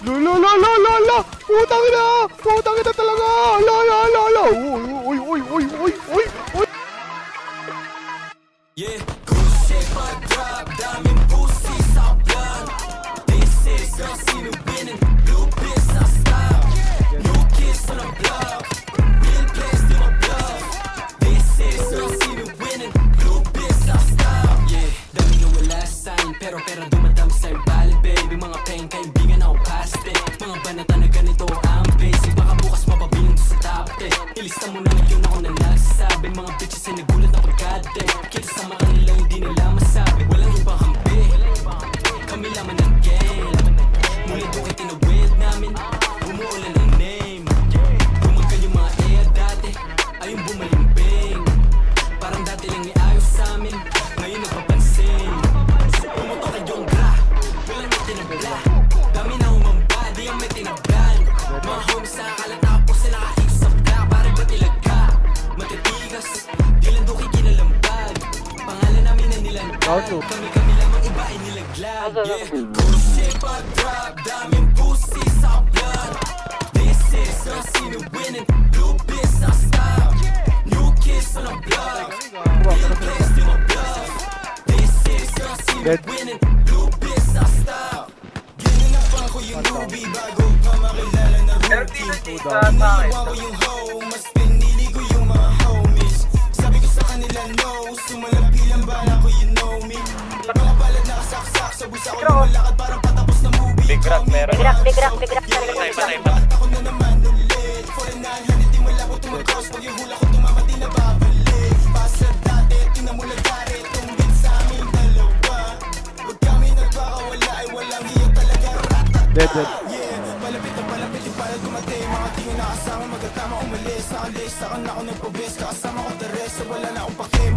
La! Putang ina! Putang ina talaga! La! Uy! Uy! Yeah, good shit, my drop, daming pussy sa plan. This is girl, see me winning, blue piss, I stop. New kids on the block, real place to my bluff. This is girl, see me winning, blue piss, I stop. Yeah, dami na wala sign, pero dumadami sa'yo bali, baby. Mga pain, kaibigan ako past it. Mga banata na ganito ang basic, baka bukas mapabilang sa top 10. Ilista mo na ngayon ako na nagsasabi, mga bitches ay nagulat na pagkadek. Kita sa mga nila hindi nila masabi, walang ibang hampi, kami laman ng game. Muli doon kay tinawid namin, bumuulan ng name. Bumagal yung mga air dati, ayun bumalimbing. Parang dati lang iayos sa amin, ngayon nagpapansin. Pumuto kayong gra, walang may tinabla. Dami na humamba, di ang may tinablan. Mga homies sa akala tapos sila kaig sa bla. Parang ba't ilaga, matitigas, di lang doon kay kinalambag. Pangalan namin na nilantag, kami lamang iba ay nilaglag. Yeah, good shit but drop, daming pussy sa blood. This is girl, see me winning, blue piss, I stop. New kids on the block, real place to my bluff. This is girl, see me winning, blue piss, I stop. Ginanapan ko yung newbie bago pa makilala na rookie. Ginawa ko yung hoe, mas pinili ko yung mga homies. Sabi ko sa kanila no, sumalampi lang bala ko, you know me. Mga balad nakasaksak, sa busa ko lumalakad parang patapos na movie. Big rock meron. Big rock. Ako na naman ulit, for a 900 di wala ko tumagos. Pag yung hula ko tumama di na babalik. Pasa dati, tinamula dati, tumbit sa aming dalawa. Huwag kami nagpakawala ay walang hiya talaga. Dead. Yeah, palapit yung palad kumate. Mga tingin na kasama, magkatama umalis. Nakalis, saka na ako nagpabis. Kakasama ko the rest, so wala na akong pakim.